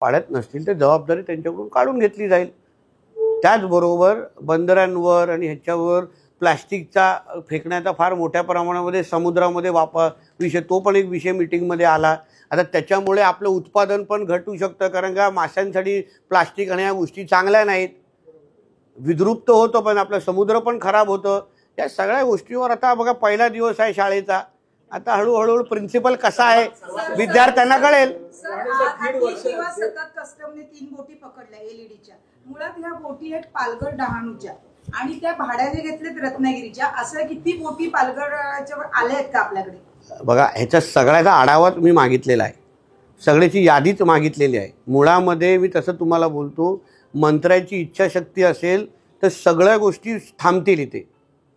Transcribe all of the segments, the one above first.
पाळत नसतील तर जबाबदारी त्यांच्याकडून काढून घेतली जाईल। त्याचबरोबर बंदरांवर आणि ह्याच्यावर प्लास्टिकचा फेकण्याचा फार मोठ्या प्रमाणामध्ये समुद्रामध्ये विषय, तो पण एक विषय मीटिंगमध्ये आला। आता त्याच्यामुळे आपलं उत्पादन पण घटू शकतं, कारण का माशांसाठी प्लास्टिक आणि या गोष्टी चांगल्या नाहीत, विद्रुप्त होतं पण आपलं समुद्र पण खराब होतं। या सगळ्या गोष्टीवर आता बघा पहिला दिवस आहे शाळेचा, आता हळूहळू प्रिन्सिपल कसा आहे विद्यार्थ्यांना कळेल। सतत कस्टमने 3 बोटी पकडल्या एलईडीच्या। मुळात ह्या बोटी आहेत पालघर डहाणूच्या आणि त्या भाड्याने घेतलेत रत्नागिरीच्या। असं किती बोटी पालघरच्या आल्या आहेत का आपल्याकडे? बघा ह्याचा सगळ्याचा आढावा मी मागितलेला आहे, सगळ्याची यादीच मागितलेली आहे। मुळामध्ये मी तसं तुम्हाला बोलतो, मंत्र्याची इच्छाशक्ती असेल तर सगळ्या गोष्टी थांबतील इथे,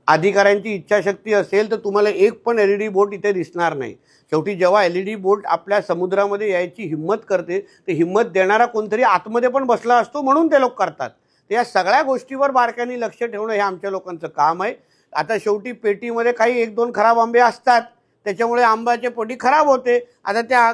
अधिकाऱ्यांची इच्छाशक्ती असेल तर तुम्हाला एक पण एलईडी बोट इथे दिसणार नाही। शेवटी जेव्हा एलईडी बोट आपल्या समुद्रामध्ये यायची हिम्मत करते ते हिम्मत देणारा कोणतरी आतमध्ये पण बसला असतो, म्हणून ते लोक करतात। तर या सगळ्या गोष्टीवर बारकाईने लक्ष ठेवणं हे आमच्या लोकांचं काम आहे। आता शेवटी पेटीमध्ये काही 1-2 खराब आंबे असतात, त्याच्यामुळे आंब्याचे पोटी खराब होते। आता त्या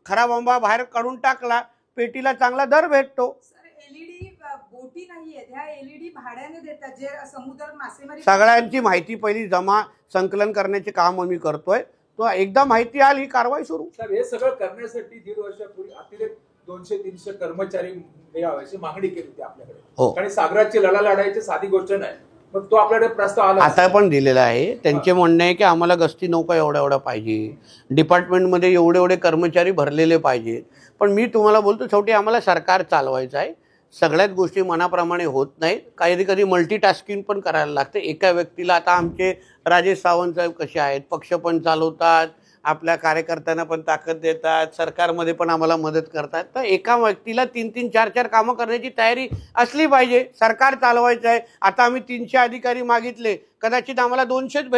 खराब आंबा बाहेर काढून टाकला, पेटीला चांगला दर भेटतो। एलईडी बोटी नाहीये, ह्या एलईडी भाड्याने देतात जे समुद्र मासेमारी। सगळ्यांची माहिती पहिली जमा संकलन करण्याचे काम आम्ही करतोय, तो एकदा माहिती आली कारवाई सुरू। सर हे सगळं करण्यासाठी 1.5 वर्षापूर्वी अतिरिक्त 200-300 कर्मचारी यायची मागणी केली होती आपल्याकडे, हो, आणि सागराची लढा लढायची साधी गोष्ट नाही, मग तो आपल्याकडे प्रस्ताव आला, आता पण दिलेला आहे। त्यांचे म्हणणे आहे की आम्हाला गस्ती नौका एवढा पाहिजे, डिपार्टमेंटमध्ये एवढे कर्मचारी भरलेले पाहिजेत। पण मी तुम्हाला बोलतो शेवटी आम्हाला सरकार चालवायचं आहे, सगळ्याच गोष्टी मनाप्रमाणे होत नाहीत, कधी मल्टीटास्किंग पण करायला लागते एका व्यक्तीला। आता आमचे राजेश सावंत साहेब कसे आहेत, पक्ष पण चालवतात, आपल्या कार्यकर्त्यांना पण ताकद देतात, सरकारमध्ये पण आम्हाला मदत करतात। तर एका व्यक्तीला 3-3, 4-4 कामं करण्याची तयारी असली पाहिजे, सरकार चालवायचं आहे। आता आम्ही 300 अधिकारी मागितले, कदाचित आम्हाला 200च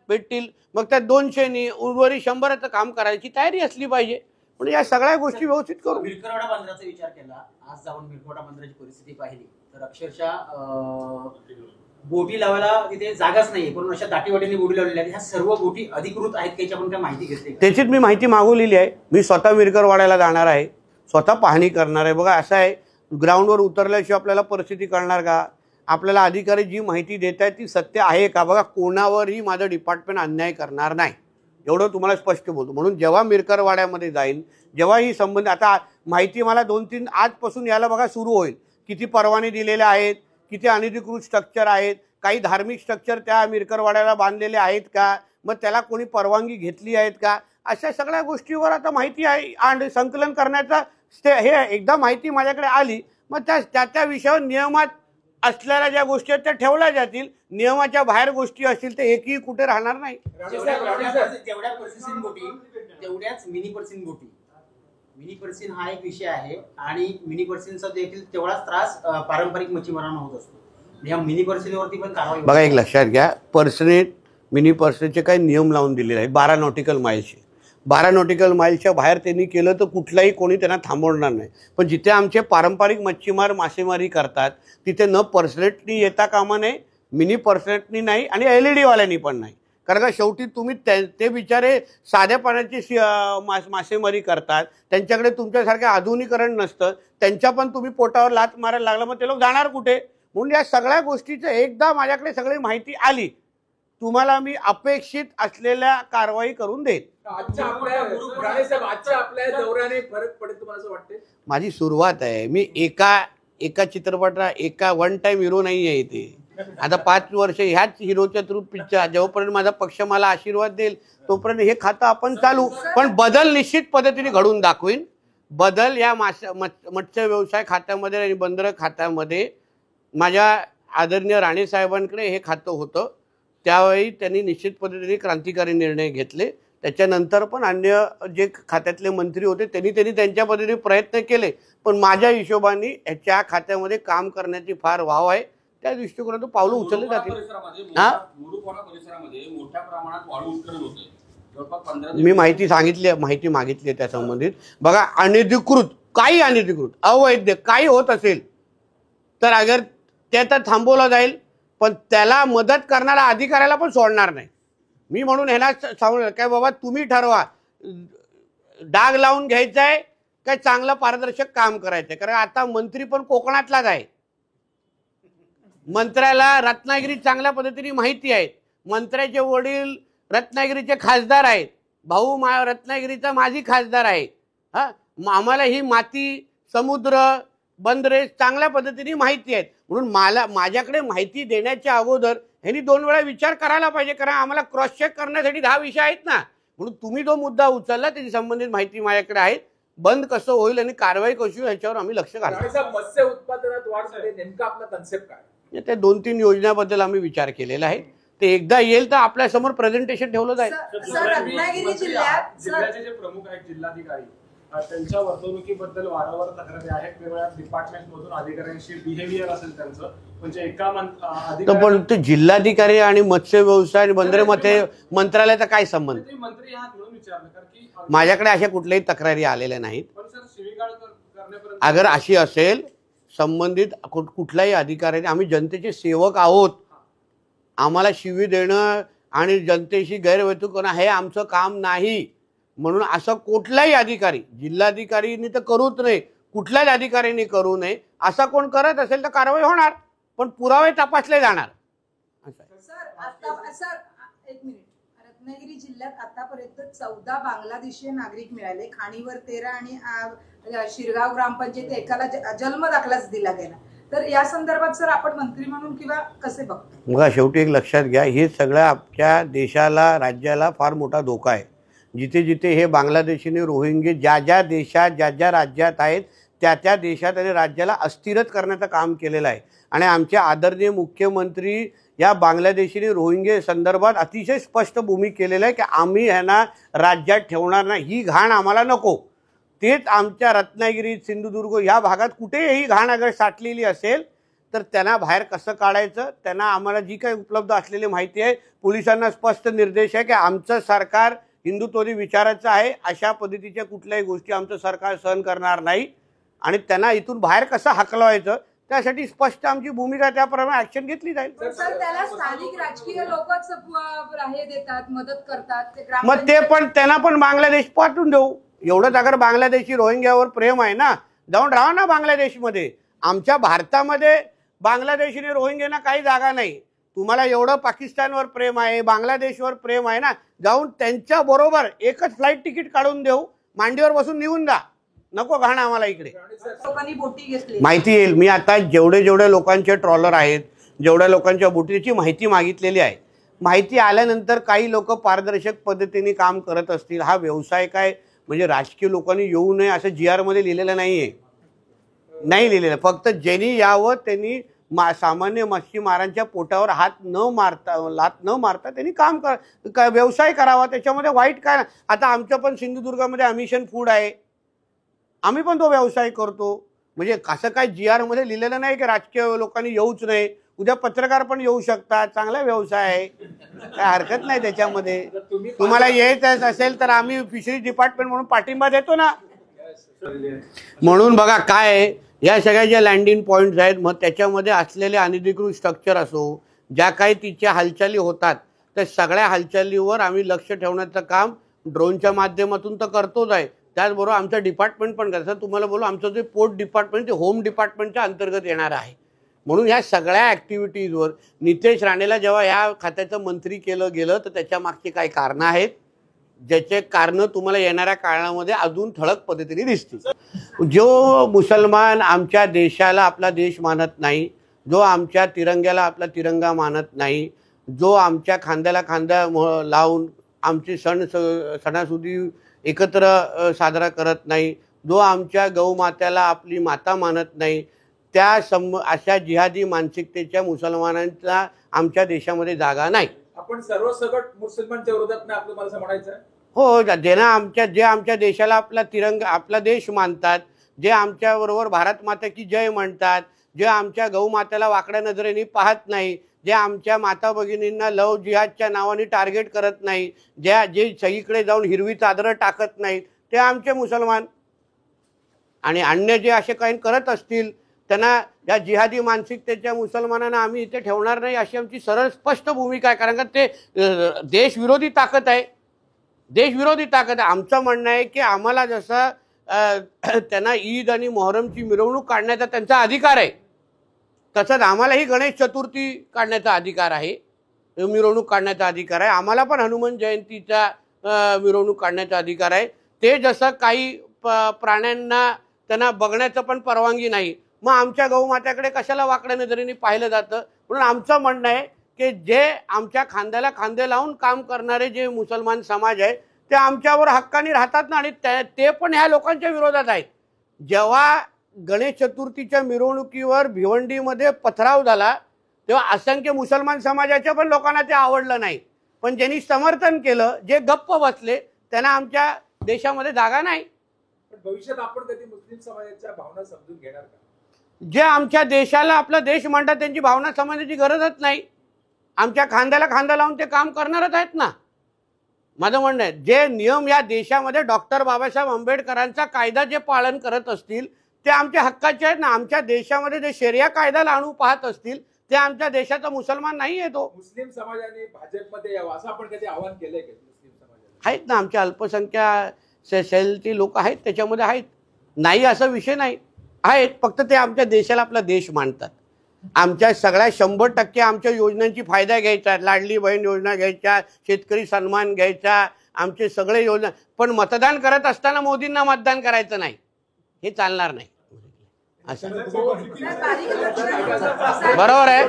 भेटतील, मग त्या 200नी उर्वरित 100चं काम करायची तयारी असली पाहिजे। म्हणजे या सगळ्या गोष्टी व्यवस्थित करू। मिरकरवाडा बंदराचा विचार केला, आज जाऊन मिरकरवाडा बंदराची परिस्थिती पाहिली तर अक्षरशः बोटी लावायला तिथे जागाच नाहीये, पण अशा दाटीवाटीने बोटी लावलेल्या आहेत। ह्या सर्व बोटी अधिकृत आहेत की याची आपण काय माहिती घेतली? त्याचीच मी माहिती मागवलेली आहे। मी स्वतः मिरकरवाड्याला जाणार आहे, स्वतः पाहणी करणार आहे। बघा असं आहे, ग्राउंडवर उतरल्याशिवाय आपल्याला परिस्थिती कळणार का? आपल्याला अधिकारी जी माहिती देत आहेत ती सत्य आहे का? बघा कोणावरही माझं डिपार्टमेंट अन्याय करणार नाही, एवढं तुम्हाला स्पष्ट बोलतो। म्हणून जेव्हा मिरकरवाड्यामध्ये जाईल, जेव्हा ही संबंध, आता माहिती मला 2-3 आजपासून यायला बघा सुरू होईल, किती परवाने दिलेले आहेत, किती अनधिकृत स्ट्रक्चर आहेत, काही धार्मिक स्ट्रक्चर त्या मिरकरवाड्याला बांधलेले आहेत का, मग त्याला कोणी परवानगी घेतली आहेत का, अशा सगळ्या गोष्टीवर आता माहिती आहे आणि संकलन करण्याचा हे एकदा माहिती माझ्याकडे आली, मग त्या विषयावर नियमात असलेल्या ज्या गोष्टी आहेत त्या ठेवल्या जातील, नियमाच्या बाहेर गोष्टी असतील तर एकही कुठे राहणार नाही। जेवढ्या पर्सिन बोटी तेवढ्याच मिनी पर्सिन बोटी, मिनी पर्सिन हा एक विषय आहे आणि मिनी पर्सिनचा देखील तेवढाच त्रास पारंपरिक मच्छीमारांना होत असतो। या मिनी पर्सिनवरती पण कारवाई बघा, एक लक्षात घ्या, मिनी पर्सिनचे काही नियम लावून दिलेले आहेत 12 नॉटिकल माईल्सचे। 12 नॉटिकल माईल्सच्या बाहेर त्यांनी केलं तर कुठलाही कोणी त्यांना थांबवणार नाही, पण जिथे आमचे पारंपरिक मच्छीमार मासेमारी करतात तिथे न पर्सनेटनी येता कामा नये, मिनी पर्सनेटनी नाही आणि एलईडी वाल्यांनी पण नाही। कारण का शेवटी तुम्ही ते बिचारे साध्या पाण्याची मासेमारी करतात, त्यांच्याकडे तुमच्यासारखे आधुनिकरण नसतं, त्यांच्या पण तुम्ही पोटावर लात मारायला लागला, मग ते लोक जाणार कुठे? म्हणून या सगळ्या गोष्टीचं एकदा माझ्याकडे सगळी माहिती आली, तुम्हाला मी अपेक्षित असलेल्या कारवाई करून देईन। माझी सुरुवात आहे, मी एका चित्रपटाला वन टाइम हिरो नाही आहे इथे। आता 5 वर्ष ह्याच हिरोच्या थ्रू पिक्चर, जोपर्यंत माझा पक्ष मला आशीर्वाद देईल तोपर्यंत हे खातं आपण चालू, पण बदल निश्चित पद्धतीने घडून दाखवीन। बदल या मत्स्य व्यवसाय खात्यामध्ये आणि बंदर खात्यामध्ये माझ्या आदरणीय राणे साहेबांकडे हे खातं होतं, त्यावेळी त्यांनी निश्चित पद्धतीने क्रांतिकारी निर्णय घेतले। त्याच्यानंतर पण अन्य जे खात्यातले मंत्री होते त्यांनी त्यांच्या पद्धतीने प्रयत्न केले, पण माझ्या हिशोबाने ह्याच्या खात्यामध्ये काम करण्याची फार वाव आहे, त्या दृष्टिकोनातून पावलं उचलले जातील। मी माहिती मागितली त्या संबंधित। बघा, अनधिकृत अवैध काही होत असेल तर अगर ते तर थांबवलं जाईल, पण त्याला मदत करणारा अधिकाऱ्याला पण सोडणार नाही मी। म्हणून ह्याला सांगू काय बाबा, तुम्ही ठरवा डाग लावून घ्यायचा आहे काय चांगलं पारदर्शक काम करायचं. कारण आता मंत्री पण कोकणातलाच आहे. मंत्र्याला रत्नागिरी चांगल्या पद्धतीने माहिती आहे. मंत्र्याचे वडील रत्नागिरीचे खासदार आहेत. भाऊ रत्नागिरीचा माजी खासदार आहे. हा, आम्हाला ही माती, समुद्र, बंदरे चांगल्या पद्धतीने माहिती आहेत. म्हणून माझ्याकडे माहिती देण्याच्या अगोदर ह्यांनी 2 वेळा विचार करायला पाहिजे. कारण आम्हाला क्रॉस चेक करण्यासाठी 10 विषय आहेत ना. म्हणून तुम्ही जो मुद्दा उचलला त्याची संबंधित माहिती माझ्याकडे आहे. बंद कसं होईल आणि कारवाई कशी होईल ह्याच्यावर आम्ही लक्ष घालतो. मत्स्य उत्पादनात वाढ झाली, नेमका आपला कन्सेप्ट काय? त्या 2-3 योजनाबद्दल आम्ही विचार केलेला आहे. ते एकदा येईल तर आपल्या समोर प्रेझेंटेशन ठेवलं जाईल. सर, रत्नागिरी जिल्ह्याचे जे प्रमुख आहेत जिल्हाधिकारी, त्यांच्या वर्तणुकीबद्दल वारंवार तक्रारी आहेत. वेगवेगळ्या डिपार्टमेंट मधून अधिकाऱ्यांशी बिहेवियर असेल त्यांचं, म्हणजे एका पण ते जिल्हाधिकारी आणि मत्स्य व्यवसाय आणि बंदरे मंत्रालयाचा काय संबंध? मंत्री आहात म्हणून विचारलं, कारण की माझ्याकडे अशा कुठल्याही तक्रारी आलेल्या नाहीत. पण सर, शिवीगाळ करण्यापर्यंत अगर अशी असेल संबंधित कुठल्याही अधिकाऱ्याने, आम्ही जनतेचे सेवक आहोत, आम्हाला शिवी देणं आणि जनतेशी गैरवर्तणूक करणं हे आमचं काम नाही. म्हणून असं कुठलाही अधिकारी, जिल्हाधिकारीनी तर करूच नाही, कुठल्याच अधिकाऱ्यांनी करू नये. असा कोण करत असेल तर कारवाई होणार, पण पुरावे तपासले जाणार. सर, एक मिनिट. रत्नागिरी जिल्ह्यात आतापर्यंत 14 बांगलादेशी नागरिक मिळाले. खाणीवर 13 आणि शिरगाव ग्रामपंचायत एकाला जन्म दाखलाच दिला गेला. तर या संदर्भात सर आपण मंत्री म्हणून किंवा कसे बघतो? बघा, शेवटी एक लक्षात घ्या, हे सगळं आमच्या देशाला, राज्याला फार मोठा धोका आहे. जिथे जिथे हे बांगलादेशीने रोहिंगे ज्या देशात, ज्या राज्यात आहेत त्या देशात आणि राज्याला अस्थिरच करण्याचं काम केलेलं आहे. आणि आमचे आदरणीय मुख्यमंत्री या बांगलादेशीने रोहिंगे संदर्भात अतिशय स्पष्ट भूमिका केलेलं आहे की आम्ही ह्यांना राज्यात ठेवणार नाही. ही घाण आम्हाला नको. तेच आमच्या रत्नागिरी, सिंधुदुर्ग ह्या भागात कुठेही घाण अगर साठलेली असेल तर त्यांना बाहेर कसं काढायचं, त्यांना आम्हाला जी काही उपलब्ध असलेली माहिती आहे, पोलिसांना स्पष्ट निर्देश आहे की आमचं सरकार हिंदुत्ववादी विचाराचं आहे. अशा पद्धतीच्या कुठल्याही गोष्टी आमचं सरकार सहन करणार नाही. आणि त्यांना इथून बाहेर कसं हकलवायचं त्यासाठी स्पष्ट आमची भूमिका, त्याप्रमाणे ऍक्शन घेतली जाईल. सर, त्याला स्थानिक राजकीय लोकच हे देतात, मदत करतात. मग ते पण त्यांना पण बांगलादेश पाठवून देऊ. एवढंच अगर बांगलादेशी रोहिंग्यावर प्रेम आहे ना, जाऊन राहा ना बांगलादेशमध्ये. आमच्या भारतामध्ये बांगलादेशीने रोहिंग्यांना काही जागा नाही. तुम्हाला एवढं पाकिस्तानवर प्रेम आहे, बांगलादेशवर प्रेम आहे ना, जाऊन त्यांच्या बरोबर एकच फ्लाईट तिकीट काढून देऊ, मांडीवर बसून निघून जा. नको घाण आम्हाला इकडे. लोकांनी बोटी घेतली, माहिती येईल. मी आता जेवढे लोकांचे ट्रॉलर आहेत, जेवढ्या लोकांच्या बोटीची माहिती मागितलेली आहे. माहिती आल्यानंतर काही लोक पारदर्शक पद्धतीने काम करत असतील. हा व्यवसाय काय म्हणजे राजकीय लोकांनी येऊ नये असं GR मध्ये लिहिलेलं नाहीये, नाही लिहिलेलं. फक्त ज्यांनी यावं त्यांनी सामान्य मच्छीमारांच्या पोटावर हात न मारता त्यांनी काम व्यवसाय करावा. त्याच्यामध्ये वाईट काय. आता आमचं पण सिंधुदुर्गामध्ये अमिशन फूड आहे, आम्ही पण तो व्यवसाय करतो. म्हणजे असं काय GR मध्ये लिहिलेलं नाही की राजकीय लोकांनी येऊच नाही. उद्या पत्रकार पण येऊ शकतात. चांगला व्यवसाय आहे, काय हरकत नाही त्याच्यामध्ये. तुम्हाला यायचं असेल तर आम्ही फिशरीज डिपार्टमेंट म्हणून पाठिंबा देतो ना. म्हणून बघा काय आहे, या सगळ्या ज्या लँडिंग पॉईंट्स आहेत, मग त्याच्यामध्ये असलेले अनधिकृत स्ट्रक्चर असो, ज्या काही तिच्या हालचाली होतात त्या सगळ्या हालचालीवर आम्ही लक्ष ठेवण्याचं काम ड्रोनच्या माध्यमातून तर करतोच आहे. त्याचबरोबर आमचं डिपार्टमेंट पण करतं. तुम्हाला बोलू, आमचं जे पोर्ट डिपार्टमेंट ते होम डिपार्टमेंटच्या अंतर्गत येणार आहे. म्हणून ह्या सगळ्या ॲक्टिव्हिटीजवर नितेश राणेला जेव्हा ह्या खात्याचं मंत्री केलं गेलं तर त्याच्या मागची काही कारणं आहेत, ज्याचे कारणं तुम्हाला येणाऱ्या काळामध्ये अजून ठळक पद्धतीने दिसतील. जो मुसलमान आमच्या देशाला आपला देश मानत नाही, जो आमच्या तिरंग्याला आपला तिरंगा मानत नाही, जो आमच्या खांद्याला खांदा लावून आमचे सणासुदी एकत्र साजरा करत नाही, जो आमच्या गौमात्याला आपली माता मानत नाही, त्या अशा जिहादी मानसिकतेच्या मुसलमानांचा आमच्या देशामध्ये जागा नाही. आपण सर्वसकट मुसलमानच्या विरोधात नाही आपलं, मला म्हणायचं आहे. हो, जे आमच्या देशाला आपला तिरंगा आपला देश मानतात, जे आमच्या बरोबर भारत माता की जय म्हणतात, जे आमच्या गौमात्याला वाकड्या नजरेने पाहत नाही, जे आमच्या माता भगिनींना लव जिहादच्या नावाने टार्गेट करत नाही, जे सगळीकडे जाऊन हिरवी चादरं टाकत नाहीत, ते आमचे मुसलमान. आणि अन्य जे असे काही करत असतील त्यांना, या जिहादी मानसिकतेच्या मुसलमानांना आम्ही इथे ठेवणार नाही अशी आमची सरळ स्पष्ट भूमिका आहे. कारण का ते देशविरोधी ताकद आहे, देशविरोधी ताकद आहे. आमचं म्हणणं आहे की आम्हाला जसं त्यांना ईद आणि मोहरमची मिरवणूक काढण्याचा त्यांचा अधिकार आहे. तसंच आम्हालाही गणेश चतुर्थी काढण्याचा अधिकार आहे, मिरवणूक काढण्याचा अधिकार आहे. आम्हाला पण हनुमान जयंतीचा मिरवणूक काढण्याचा अधिकार आहे. ते जसं काही प्राण्यांना त्यांना बघण्याचं पण परवानगी नाही, मग आमच्या गौमात्याकडे कशाला वाकड्या नजरेने पाहिलं जातं. म्हणून आमचं म्हणणं आहे की जे आमच्या खांद्याला खांदे लावून काम करणारे जे मुसलमान समाज आहे ते आमच्यावर हक्काने राहतात ना, आणि ते पण ह्या लोकांच्या विरोधात आहेत. जेव्हा गणेश चतुर्थीच्या मिरवणुकीवर भिवंडीमध्ये पथराव झाला तेव्हा असंख्य मुसलमान समाजाच्या पण लोकांना ते आवडलं नाही, पण ज्यांनी समर्थन केलं, जे गप्प बसले, त्यांना आमच्या देशामध्ये जागा नाही. पण भविष्यात आपण कधी मुस्लिम समाजाच्या भावना समजून घेणार का? जे आमच्या देशाला आपला देश म्हणतात त्यांची भावना समजण्याची गरजच नाही. आमच्या खांद्याला खांदा लावून ते काम करणारच आहेत ना. माझं म्हणणं आहे, जे नियम या देशामध्ये डॉक्टर बाबासाहेब आंबेडकरांचा कायदा जे पालन करत असतील ते आमच्या हक्काचे आहेत ना. आमच्या देशामध्ये जे शरिया कायदा आणू पाहत असतील ते आमच्या देशाचा मुसलमान नाही आहे. तो मुस्लिम समाजाने भाजपमध्ये यावं असं आपण कधी आवाहन केलंय का मुस्लिम समाजाला? आहेत ना, आमच्या अल्पसंख्या सेलची लोक आहेत, त्याच्यामध्ये आहेत, नाही असा विषय नाही, आहेत. फक्त ते आमच्या देशाला आपला देश मानतात. आमच्या सगळ्या 100% आमच्या योजनांची फायदा घ्यायचा, लाडली बहीण योजना घ्यायच्या, शेतकरी सन्मान घ्यायचा, आमचे सगळे योजना. पण मतदान करत असताना मोदींना मतदान करायचं नाही, हे चालणार नाही. असं बरोबर आहे.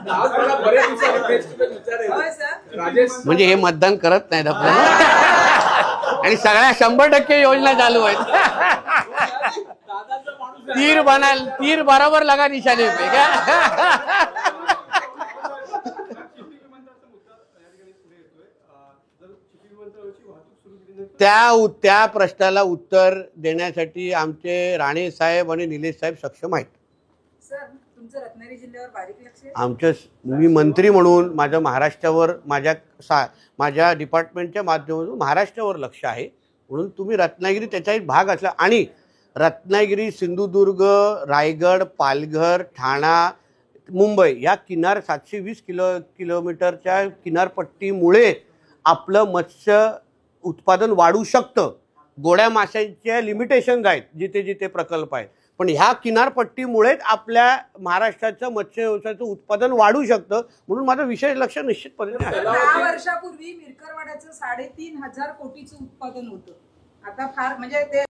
आज मला बरेच दिवसांनी face to face विचारायचं. राजेश म्हणजे हे मतदान करत नाहीत आपल्याला आणि सगळ्या 100% योजना चालू आहेत. तीर बरोबर लगा निशाने पे क्या. त्या प्रश्नाला उत्तर देण्यासाठी आमचे राणे साहेब आणि निलेश साहेब सक्षम आहेत. सर, तुमचं रत्नागिरी जिल्ह्यावर बारीक लक्ष आहे. आमच्या मी मंत्री म्हणून माझं महाराष्ट्रावर माझ्या डिपार्टमेंटच्या माध्यमातून महाराष्ट्रावर लक्ष आहे. म्हणून तुम्ही रत्नागिरी त्याचा एक भाग असला, आणि रत्नागिरी, सिंधुदुर्ग, रायगड, पालघर, ठाणा, मुंबई या 720 किलोमीटरच्या किनारपट्टीमुळे आपलं मत्स्य उत्पादन वाढू शकतं. गोड्या माशांच्या लिमिटेशन्स आहेत जिथे जिथे प्रकल्प आहेत, पण ह्या किनारपट्टीमुळेच आपल्या महाराष्ट्राचं मत्स्य व्यवसायाचं उत्पादन वाढू शकतं. म्हणून माझं विशेष लक्ष निश्चितपणे आहे. 10 वर्षापूर्वी मिरकरवाड्याचं 3,500 कोटीचं उत्पादन होतं. आता फार म्हणजे ते